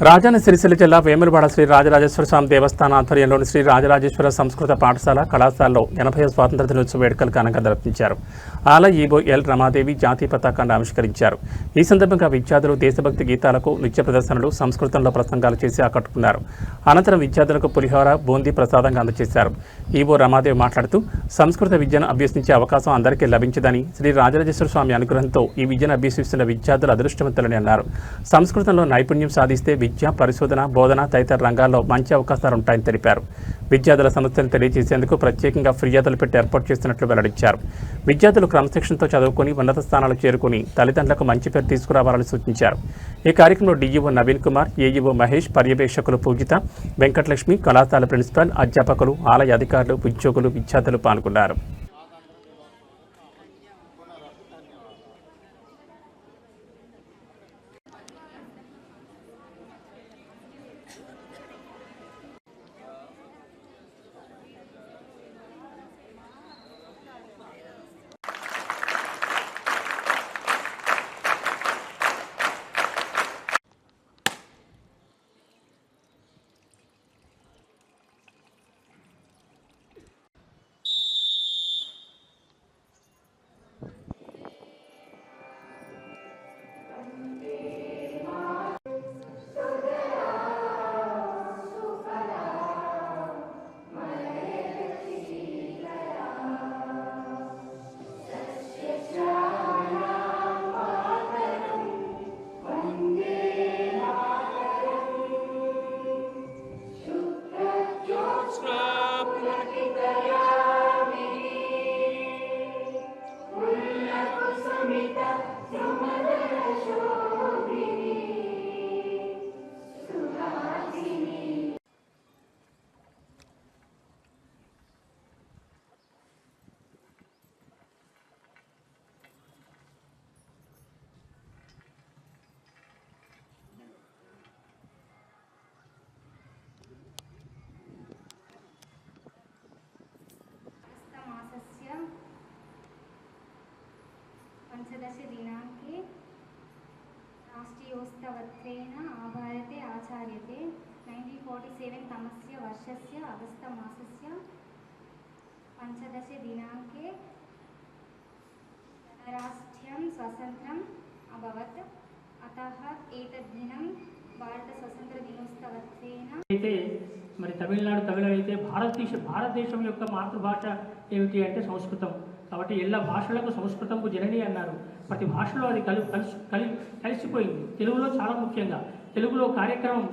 రాజన్న సిరిసిల్ల జిల్లా వేములవాడ శ్రీ రాజరాజేశ్వర స్వామి దేవస్థాన ఆధ్వర్యంలోని శ్రీ రాజరాజేశ్వర సంస్కృత పాఠశాల కళాశాలలో 80వ స్వాతంత్ర దినోత్సవ వేడుకలు ఘనంగా నిర్వహించారు. ఆల ఈబో ఎల్ రమాదేవి జాతీయ పతాకాన్ని ఆవిష్కరించారు. ఈ సందర్భంగా విద్యార్థులు దేశభక్తి గీతాలకు నృత్య ప్రదర్శనలు, సంస్కృతంలో ప్రసంగాలు చేసి ఆకట్టుకున్నారు. అనంతరం విద్యార్థులకు పులిహోర, బూందీ ప్రసాదంగా అందజేశారు. ఈబో రమాదేవి మాట్లాడుతూ సంస్కృత విద్యను అభ్యసించే అవకాశం అందరికీ లభించదని, శ్రీ రాజరాజేశ్వర స్వామి అనుగ్రహంతో ఈ విద్యను అభ్యసిస్తున్న విద్యార్థులు అదృష్టవంతులని అన్నారు. సంస్కృతంలో నైపుణ్యం సాధిస్తే విద్య, పరిశోధన, బోధన తదితర రంగాల్లో మంచి అవకాశాలు ఉంటాయని తెలిపారు. విద్యార్థుల సమస్యలను తెలియజేసేందుకు ప్రత్యేకంగా ఫిర్యాదులు పెట్టి ఏర్పాటు చేస్తున్నట్లు వెల్లడించారు. విద్యార్థులు క్రమశిక్షణతో చదువుకుని ఉన్నత స్థానాలు చేరుకుని తల్లిదండ్రులకు మంచి పేరు తీసుకురావాలని సూచించారు. ఈ కార్యక్రమంలో డీఈఓ నవీన్ కుమార్, ఏఈఓ మహేష్, పర్యవేక్షకులు పూజిత, వెంకటలక్ష్మి, కళాశాల ప్రిన్సిపల్, అధ్యాపకులు, ఆలయ అధికారులు, ఉద్యోగులు, విద్యార్థులు పాల్గొన్నారు. पंचदश दिनांके राष्ट्रीयोत्सवत्वेन आभारते आचार्यते 1947 तमस्य वर्षस्य अगस्त मासस्य पंचदश दिनांके राष्ट्रं स्वतन्त्रम् अभवत्. अतः एतद् दिनं భారత స్వతంత్ర దినోత్సవత్వేన మరి తమిళం అయితే భారతదేశం యొక్క మాతృభాష ఏమిటి అంటే సంస్కృతం. కాబట్టి എല്ലാ భాషలకు సంస్కృతంకు జనని అన్నారు. ప్రతి భాషలో అది కలిసిపోయింది. తెలుగులో చాలా ముఖ్యంగా తెలుగులో కార్యక్రమం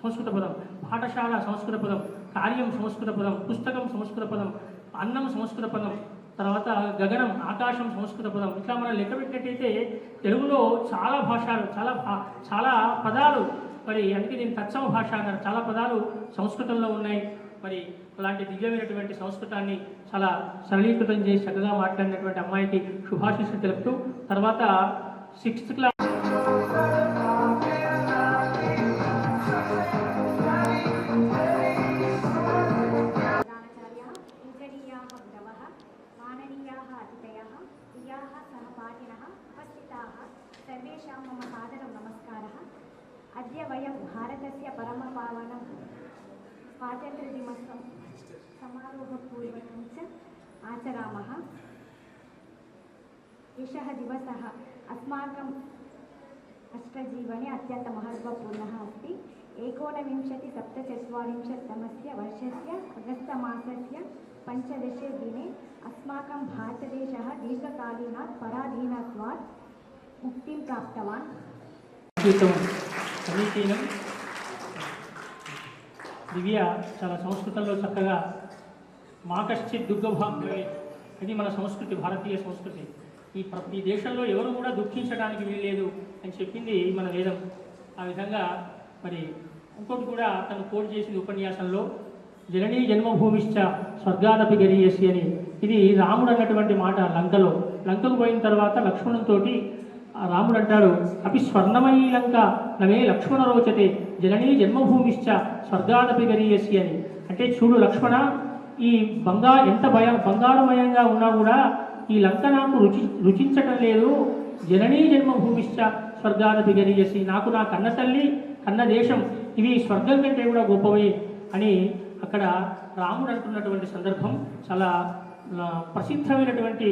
సంస్కృత పదం, పాఠశాల సంస్కృత పదం, కార్యం సంస్కృత పదం, పుస్తకం సంస్కృత పదం, అన్నం సంస్కృత పదం, తర్వాత గగనం ఆకాశం సంస్కృత పదం. ఇట్లా మనం లెక్క పెట్టినట్టయితే తెలుగులో చాలా భాషలు, చాలా పదాలు, మరి అందుకే దీన్ని తత్సమ భాష అన్నారు. చాలా పదాలు సంస్కృతంలో ఉన్నాయి. మరి అలాంటి దివ్యమైనటువంటి సంస్కృతాన్ని చాలా సరళీకృతం చేసి చక్కగా మాట్లాడినటువంటి అమ్మాయికి శుభాశీస్సులు తెలుపుతూ తర్వాత 6th క్లాస్ सर्वेषां मम सादरं नमस्कारः. अद्य वयं भारतस्य परमपावनं स्वातन्त्र्यदिवसं समारोहपूर्वकं च आचरामः. एषः दिवसः अस्माकं राष्ट्रजीवने अत्यन्तमहत्त्वपूर्णः अस्ति. 1947तमस्य वर्षस्य अगस्त मासस्य पञ्चदशे दिने अस्माकं भारतदेशः दीर्घकालीनात् पराधीनत्वात् मुक्तिं प्राप्तवान्. సమీచీనం దివ్య చాలా సంస్కృతంలో చక్కగా మాకశ్చిత్ దుఃఖభాగ్యమే, ఇది మన సంస్కృతి, భారతీయ సంస్కృతి. ఈ దేశంలో ఎవరు కూడా దుఃఖించడానికి వీల్లేదు అని చెప్పింది మన వేదం. ఆ విధంగా మరి ఇంకోటి కూడా తను కోట్ చేసింది ఉపన్యాసంలో, జననీ జన్మభూమిశ్చ స్వర్గాదపి గరీయసి అని. ఇది రాముడు అన్నటువంటి మాట. లంకకు పోయిన తర్వాత లక్ష్మణునితో రాముడు అంటాడు, అపి స్వర్ణమయీ లంక నమే లక్ష్మణ రోచతే జననీ జన్మభూమిశ్చ స్వర్గాదపి గరీయసి అని. అంటే చూడు లక్ష్మణ, ఈ ఎంత బంగారుమయంగా ఉన్నా కూడా ఈ లంక నాకు రుచించటం లేదు. జననీ జన్మభూమిశ్చ స్వర్గాదపి గరీయసి, నాకు నా కన్న తల్లి కన్న దేశం ఇవి స్వర్గం కంటే కూడా గొప్పవి అని అక్కడ రాముడు అంటున్నటువంటి సందర్భం చాలా ప్రసిద్ధమైనటువంటి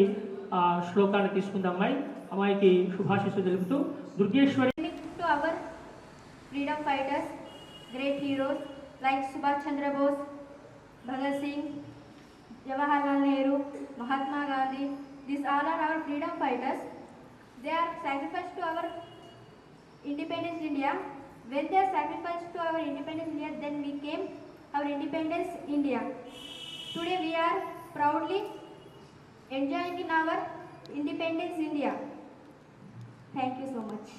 శ్లోకాన్ని తీసుకుంది అమ్మాయికి శుభాశీస్సులు తెలుపుతూ Durgeshwari. To our freedom fighters, great heroes like Subhash Chandra Bose, Bhagat Singh, Jawaharlal Nehru, Mahatma Gandhi, these all are our freedom fighters. They are sacrificed to our independence India. When they are sacrificed to our independence India, then we came our independence India. Today we are proudly enjoying in our independence India. Thank you so much.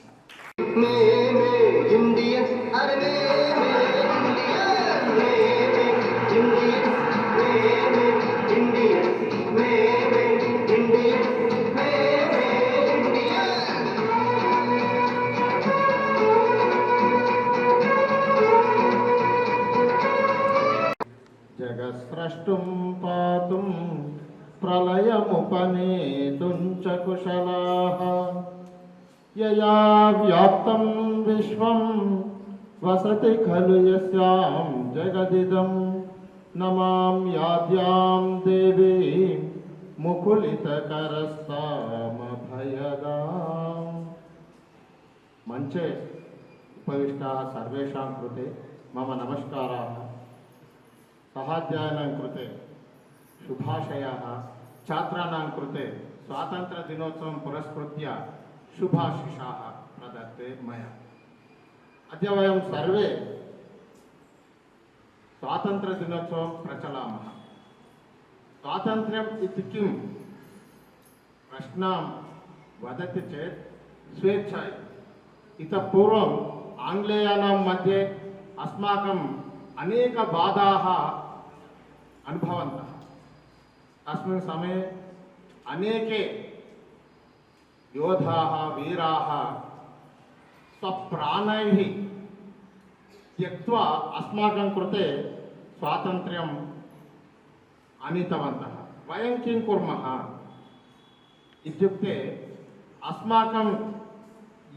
జగస్రష్టుం పాతుం ప్రళయముపనేతుం చ కుశలాః యయా వ్యాప్తం విశ్వం వసతి ఖలు యస్యాం జగదిదం నమామ్యాద్యాం దేవీం ముకులితకరస్తామభయదాం. మంచే ఉపవిష్టాः సర్వేషాం కృతే మమ నమస్కారాः. సహాధ్యాయానాం కృతే శుభాశయాः, ఛాత్రాణాం కృతే స్వాతంత్ర్యదినోత్సవం పురస్కృత్య శుభాశిషాः ప్రదత్తే మయా. అద్య వయం survey స్వాతంత్ర్యదినోత్సవం ప్రచలామः. స్వాతంత్ర్యం ఇతి కిం ప్రశ్నాం వదతి చేత్ స్వేచ్ఛ. इतः पूर्वम् आङ्ग्लेयानां मध्ये अस्माकम् अनेक बाधाः अनुभवन्तः. तस्मिन् समये अनेके योधाः वीराः स्वप्राणैः त्यक्त्वा अस्माकं कृते स्वातन्त्र्यम् आनीतवन्तः. वयं किं कुर्मः इत्युक्ते अस्माकं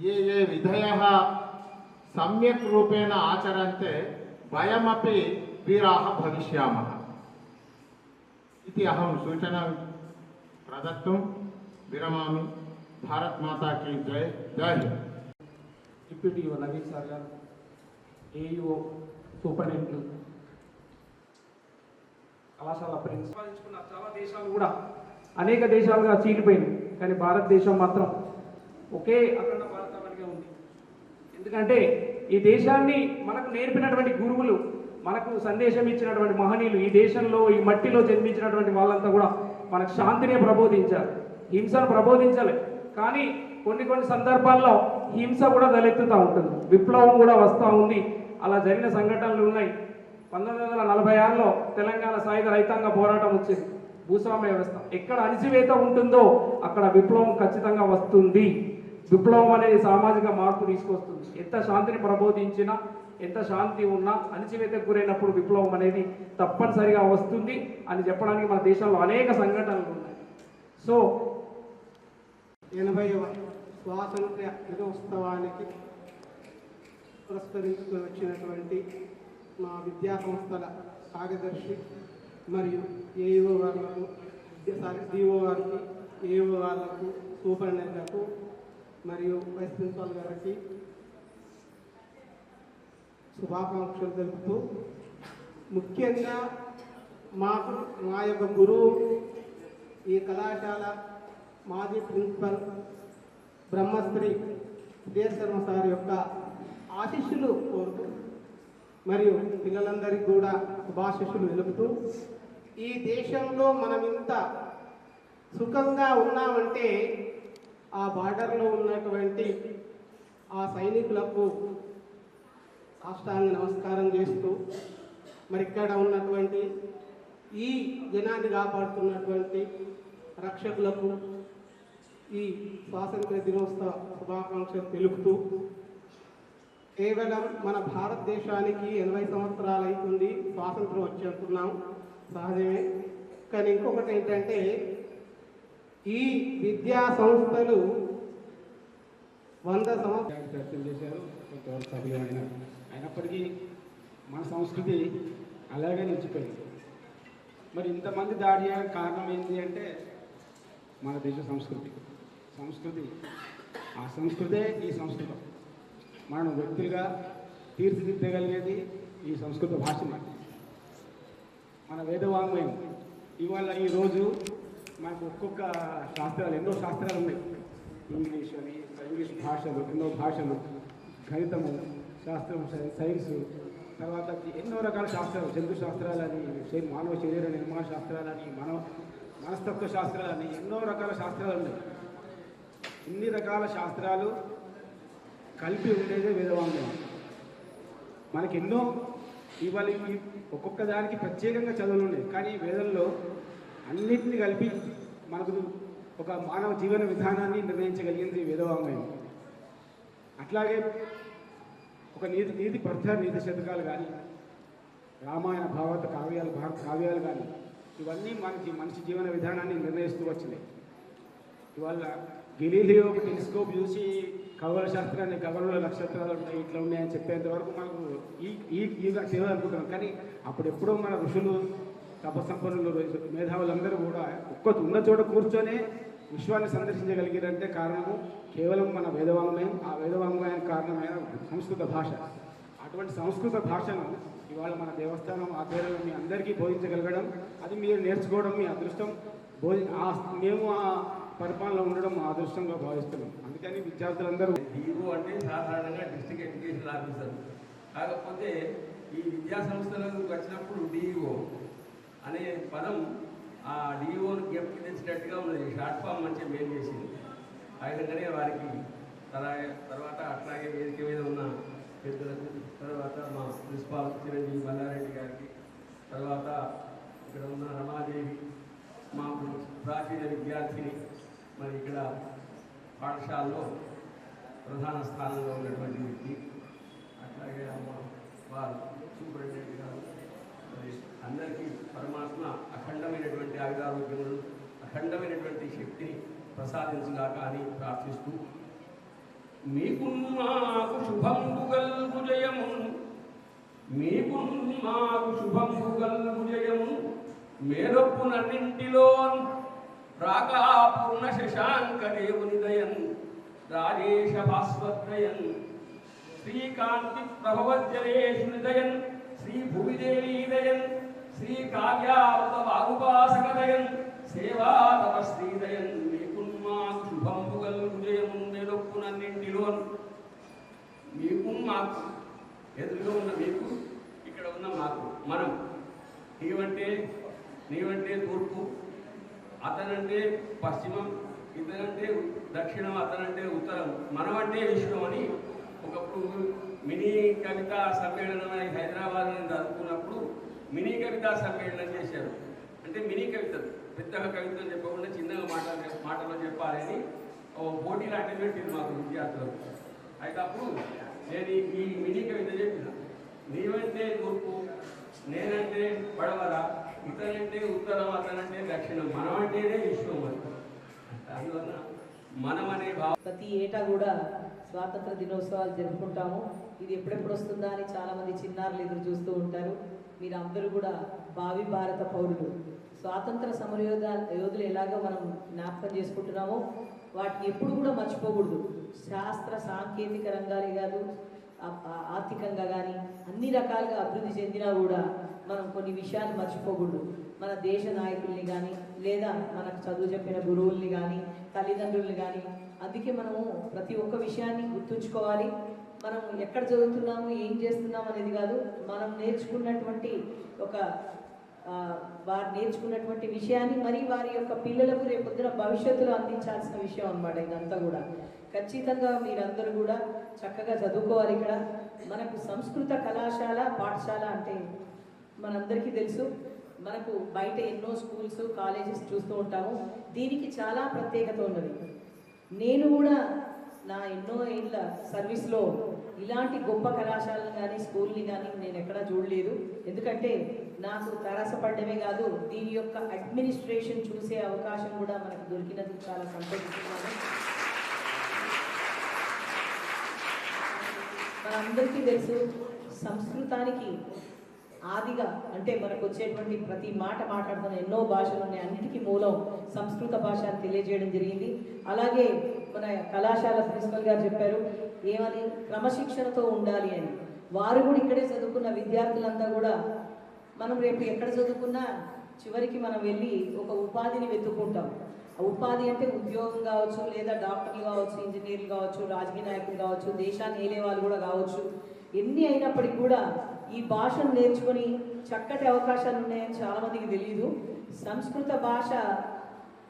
ये विधयः सम्यक् रूपेण आचरन्ते वयमपि वीराः भविष्यामः इति अहं सूचनां प्रदत्तुं विरमामि. भारत माता की जय. जय हिंद. డిప్యూటీ నవీన్ సార్ గారు, ఏఈఓ సూపరింటెండెంట్, కళాశాల ప్రిన్సిపాల్ చాలా దేశాలు కూడా అనేక దేశాలుగా చీలిపోయినాయి. కానీ భారతదేశం మాత్రం ఒకే అఖండ భారతమనిగా ఉంది. ఎందుకంటే ఈ దేశాన్ని మనకు నేర్పినటువంటి గురువులు, మనకు సందేశం ఇచ్చినటువంటి మహనీయులు, ఈ దేశంలో ఈ మట్టిలో జన్మించినటువంటి వాళ్ళంతా కూడా మనకు శాంతినే ప్రబోధించారు, హింసను ప్రబోధించలే. కానీ కొన్ని సందర్భాల్లో హింస కూడా తలెత్తుతూ ఉంటుంది, విప్లవం కూడా వస్తూ ఉంది. అలా జరిగిన సంఘటనలు ఉన్నాయి. 1946లో తెలంగాణ సాయుధ రైతాంగ పోరాటం వచ్చింది. భూస్వామ్య వ్యవస్థ ఎక్కడ అణిచివేత ఉంటుందో అక్కడ విప్లవం ఖచ్చితంగా వస్తుంది. విప్లవం అనేది సామాజిక మార్పు తీసుకొస్తుంది. ఎంత శాంతిని ప్రబోధించినా, ఎంత శాంతి ఉన్నా అణిచివేతకు గురైనప్పుడు విప్లవం అనేది తప్పనిసరిగా వస్తుంది అని చెప్పడానికి మన దేశంలో అనేక సంఘటనలు ఉన్నాయి. సో 80వ స్వాతంత్ర్య దినోత్సవానికి పురస్కరించుకొని వచ్చినటువంటి మా విద్యా సంస్థల కార్యదర్శి మరియు ఏఈఓ గారులకు, డిఓ గారికి, ఏఓ గారులకు, సూపరింటెండెంట్లకు మరియు వైస్ ప్రిన్సిపాల్ గారికి శుభాకాంక్షలు తెలుపుతూ, ముఖ్యంగా మా యొక్క గురువు, ఈ కళాశాల మాజీ ప్రిన్సిపల్ బ్రహ్మశ్రీ సుధీర్ శర్మ సార్ యొక్క ఆశీస్సులు కోరుతూ మరియు పిల్లలందరికీ కూడా శుభాశీస్సులు తెలుపుతూ, ఈ దేశంలో మనం ఇంత సుఖంగా ఉన్నామంటే ఆ బార్డర్లో ఉన్నటువంటి ఆ సైనికులకు సాష్టాంగ నమస్కారం చేస్తూ, మరి ఇక్కడ ఉన్నటువంటి ఈ జనాన్ని కాపాడుతున్నటువంటి రక్షకులకు ఈ స్వాతంత్ర్య దినోత్సవ శుభాకాంక్షలు తెలుపుతూ, కేవలం మన భారతదేశానికి 80 సంవత్సరాలు అవుతుంది స్వాతంత్రం వచ్చి అంటున్నాం, సహజమే. కానీ ఇంకొకటి ఏంటంటే, ఈ విద్యా సంస్థలు 100 సంవత్సరాలు చర్చలు చేశారు. కొంతవరకు సభ్యులు అయినప్పటికీ మన సంస్కృతి అలాగే నిలిచిపోయింది. మరి ఇంతమంది దాడి చేయడానికి కారణం ఏంటి అంటే మన దేశ సంస్కృతి ఆ సంస్కృతే ఈ సంస్కృతం. మనం వ్యక్తులుగా తీర్చిదిద్దగలిగేది ఈ సంస్కృత భాషని. మన వేదవాంగ్మయం ఇవాళ ఈరోజు మనకు ఒక్కొక్క శాస్త్రాలు, ఎన్నో శాస్త్రాలు ఉన్నాయి. ఇంగ్లీష్ భాషలు, ఎన్నో భాషలు, గణితము, శాస్త్రం, సైన్స్, తర్వాత ఎన్నో రకాల శాస్త్రాలు, జంతు శాస్త్రాలని, మానవ శరీర నిర్మాణ శాస్త్రాలని, మనస్తత్వ శాస్త్రాలని, ఎన్నో రకాల శాస్త్రాలు ఉన్నాయి. ఇన్ని రకాల శాస్త్రాలు కలిపి ఉండేదే వేదవాంగ్మయం. మనకి ఎన్నో ఇవాళ ఒక్కొక్క దానికి ప్రత్యేకంగా చదువులు ఉన్నాయి, కానీ వేదంలో అన్నింటినీ కలిపి మనకు ఒక మానవ జీవన విధానాన్ని నిర్ణయించగలిగింది వేదవాంగ్మయం. అట్లాగే ఒక నీతి పర్థ నీతి శతకాలు కానీ, రామాయణ భారత కావ్యాలు కానీ, ఇవన్నీ మనిషి జీవన విధానాన్ని నిర్ణయిస్తూ వచ్చినాయి. ఇవాళ గెలీలియో ఒక టెలిస్కోప్ చూసి ఖగోళ శాస్త్రాన్ని, ఖగోళ నక్షత్రాలు ఉన్నాయి, ఇట్లా ఉన్నాయని చెప్పేంత వరకు మనకు ఈగా తెలియాలనుకుంటున్నాం. కానీ అప్పుడెప్పుడో మన ఋషులు, తపస్సంపన్నులు, మేధావులందరూ కూడా ఉన్న చోట కూర్చొనే విశ్వాన్ని సందర్శించగలిగారంటే కారణము కేవలం మన వేదవాంగ్మయం. ఆ వేదవాంగ్మయానికి కారణమైన సంస్కృత భాష. అటువంటి సంస్కృత భాషను ఇవాళ మన దేవస్థానం ఆధ్వర్యంలో మీ అందరికీ బోధించగలగడం, అది మీరు నేర్చుకోవడం మీ అదృష్టం. మేము ఆ పరిపాలనలో ఉండడం మా అదృష్టంగా భావిస్తున్నాం. అందుకని విద్యార్థులందరూ డిఓ అంటే సాధారణంగా డిస్ట్రిక్ట్ ఎడ్యుకేషన్ ఆఫీసర్. కాకపోతే ఈ విద్యా సంస్థలకు వచ్చినప్పుడు డిఈఓ అనే పదం ఆ డిఓను జ్ఞప్తి తెచ్చినట్టుగా ఉన్నది. షార్ట్ ఫామ్ మంచిగా మెయిల్ చేసింది. ఆ విధంగానే వారికి తర్వాత అట్లాగే వేదిక మీద ఉన్న పెద్దలకు, తర్వాత మా ప్రిన్సిపాల్ చిరంజీవి మల్లారెడ్డి గారికి, తర్వాత ఇక్కడ ఉన్న రమాదేవి, మా ప్రాచీన విద్యార్థిని, మరి ఇక్కడ పాఠశాలలో ప్రధాన స్థానంలో ఉన్నటువంటి వ్యక్తి, అట్లాగే వారు సూపరింటెండెంట్ గారు, మరి అందరికీ పరమాత్మ అఖండమైనటువంటి ఆయురారోగ్యములు, అఖండమైనటువంటి శక్తిని ప్రసాదించుగాక అని ప్రార్థిస్తూ, మీకు మాకు శుభంబు గల్గు జయము, మీకు మాకు శుభంబు గల్గు జయము, మేరొప్పునన్నింటిలో రాగాపూర్ణ శశాంక దేవుని దయన్, రాజేశ భాస్వద్రయన్, శ్రీకాంతి ప్రభవజ్జలేషుని దయన్, శ్రీ భువిదేవీ దయన్, శ్రీ కావ్యావత వాగుపాసక దయన్, సేవా తప శ్రీదయన్, మీకున్మాకు శుభంబు గల్గు జయము, మేరొప్పునన్నింటిలో. మీకు మాకు, ఎదురుగా ఉన్న మీకు, ఇక్కడ ఉన్న మాకు, మనం, నీవంటే తూర్పు, అతనంటే పశ్చిమం, ఇతనంటే దక్షిణం, అతనంటే ఉత్తరం, మనమంటే విశ్వం అని ఒకప్పుడు మినీ కవితా సమ్మేళనం అని హైదరాబాద్ నుంచి చదువుకున్నప్పుడు మినీ కవితా సమ్మేళనం చేశారు. అంటే మినీ కవితలు, పెద్దగా కవితలు చెప్పకుండా చిన్నగా మాటలో చెప్పాలని పోటీ లాంటివి పెట్టింది మాకు విద్యార్థులకు. అయితే అప్పుడు నేను ఈ మినీ కవిత చెప్పిన, నీవంటే తూర్పు, నేనంటే పడవర, ఇతనంటే ఉత్తరం, అతనంటే దక్షిణం, మనమంటేనే విశ్వం. అందువల్ల మనం అనే భావం. ప్రతి ఏటా కూడా స్వాతంత్ర దినోత్సవాలు జరుపుకుంటాము. ఇది ఎప్పుడెప్పుడు వస్తుందా అని చాలామంది చిన్నారులు ఎదురు చూస్తూ ఉంటారు. మీరు అందరూ కూడా భావి భారత పౌరులు. స్వాతంత్ర యోధులు ఎలాగో మనం జ్ఞాపకం చేసుకుంటున్నామో వాటిని ఎప్పుడు కూడా మర్చిపోకూడదు. శాస్త్ర సాంకేతిక రంగాలే కాదు, ఆర్థికంగా కానీ అన్ని రకాలుగా అభివృద్ధి చెందినా కూడా మనం కొన్ని విషయాలు మర్చిపోకూడదు. మన దేశ నాయకుల్ని కానీ, లేదా మనకు చదువు చెప్పిన గురువుల్ని కానీ, తల్లిదండ్రుల్ని కానీ. అందుకే మనము ప్రతి ఒక్క విషయాన్ని గుర్తుంచుకోవాలి. మనం ఎక్కడ చదువుతున్నాము, ఏం చేస్తున్నాము అనేది కాదు, మనం నేర్చుకున్నటువంటి వారు నేర్చుకున్నటువంటి విషయాన్ని మరి వారి యొక్క పిల్లలకు రేపొద్దున భవిష్యత్తులో అందించాల్సిన విషయం అన్నమాట. ఇదంతా కూడా ఖచ్చితంగా మీరందరూ కూడా చక్కగా చదువుకోవాలి. ఇక్కడ మనకు సంస్కృత కళాశాల, పాఠశాల అంటే మనందరికీ తెలుసు. మనకు బయట ఎన్నో స్కూల్స్, కాలేజెస్ చూస్తూ ఉంటాము. దీనికి చాలా ప్రత్యేకత ఉన్నది. నేను కూడా నా ఎన్నో ఏళ్ళ సర్వీస్లో ఇలాంటి గొప్ప కళాశాలను కానీ, స్కూల్ని కానీ నేను ఎక్కడా చూడలేదు. ఎందుకంటే నాకు తారసపడ్డమే కాదు, దీని యొక్క అడ్మినిస్ట్రేషన్ చూసే అవకాశం కూడా మనకు దొరికినందుకు చాలా సంతోషిస్తున్నాను. మనందరికీ తెలుసు సంస్కృతానికి ఆదిగా అంటే మనకు వచ్చేటువంటి ప్రతి మాట మాట్లాడుతున్న ఎన్నో భాషలు ఉన్నాయి, అన్నిటికీ మూలం సంస్కృత భాష అని తెలియజేయడం జరిగింది. అలాగే మన కళాశాల ప్రిన్సిపల్ గారు చెప్పారు ఏమని, క్రమశిక్షణతో ఉండాలి అని. వారు కూడా ఇక్కడే చదువుకున్న విద్యార్థులంతా కూడా మనం రేపు ఎక్కడ చదువుకున్నా చివరికి మనం వెళ్ళి ఒక ఉపాధిని వెతుక్కుంటాం. ఆ ఉపాధి అంటే ఉద్యోగం కావచ్చు, లేదా డాక్టర్లు కావచ్చు, ఇంజనీర్లు కావచ్చు, రాజకీయ నాయకులు కావచ్చు, దేశాన్ని ఏలే వాళ్ళు కూడా కావచ్చు. ఎన్ని అయినప్పటికీ కూడా ఈ భాషను నేర్చుకొని చక్కటి అవకాశాలు ఉన్నాయని చాలామందికి తెలియదు. సంస్కృత భాష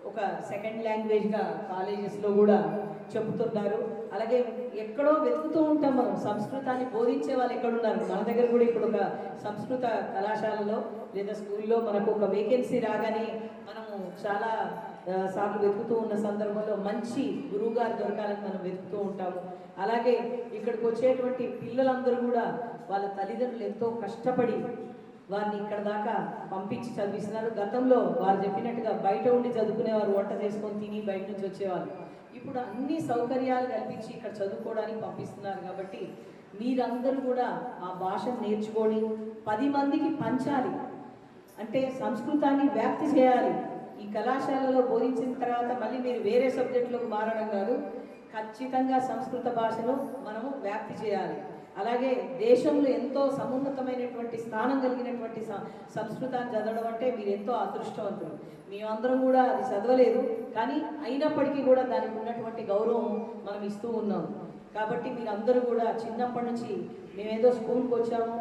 ఒక సెకండ్ లాంగ్వేజ్గా కాలేజెస్లో కూడా చెబుతున్నారు. అలాగే ఎక్కడో వెతుకుతూ ఉంటాం మనం, సంస్కృతాన్ని బోధించే వాళ్ళు ఎక్కడున్నారు. మన దగ్గర కూడా ఇప్పుడు ఒక సంస్కృత కళాశాలలో లేదా స్కూల్లో మనకు ఒక వేకెన్సీ రాగానే మనము చాలా సార్లు వెతుకుతూ ఉన్న సందర్భంలో మంచి గురువుగారు దొరకాలని మనం వెతుకుతూ ఉంటాము. అలాగే ఇక్కడికి వచ్చేటువంటి పిల్లలందరూ కూడా వాళ్ళ తల్లిదండ్రులు ఎంతో కష్టపడి వారిని ఇక్కడ దాకా పంపించి చదివిస్తున్నారు. గతంలో వారు చెప్పినట్టుగా బయట ఉండి చదువుకునేవారు, వంట చేసుకొని తిని బయట నుంచి వచ్చేవారు. ఇప్పుడు అన్ని సౌకర్యాలు కల్పించి ఇక్కడ చదువుకోవడానికి పంపిస్తున్నారు. కాబట్టి మీరందరూ కూడా ఆ భాషను నేర్చుకొని 10 మందికి పంచాలి, అంటే సంస్కృతాన్ని వ్యాప్తి చేయాలి. ఈ కళాశాలలో బోధించిన తర్వాత మళ్ళీ మీరు వేరే సబ్జెక్టులకు మారడం కాదు, ఖచ్చితంగా సంస్కృత భాషను మనము వ్యాప్తి చేయాలి. అలాగే దేశంలో ఎంతో సమున్నతమైనటువంటి స్థానం కలిగినటువంటి సంస్కృతాన్ని చదవడం అంటే మీరు ఎంతో అదృష్టవంతులు. మేమందరం కూడా అది చదవలేదు, కానీ అయినప్పటికీ కూడా దానికి ఉన్నటువంటి గౌరవం మనం ఇస్తూ ఉన్నాం. కాబట్టి మీరందరూ కూడా చిన్నప్పటి నుంచి మేమేదో స్కూల్కి వచ్చాము,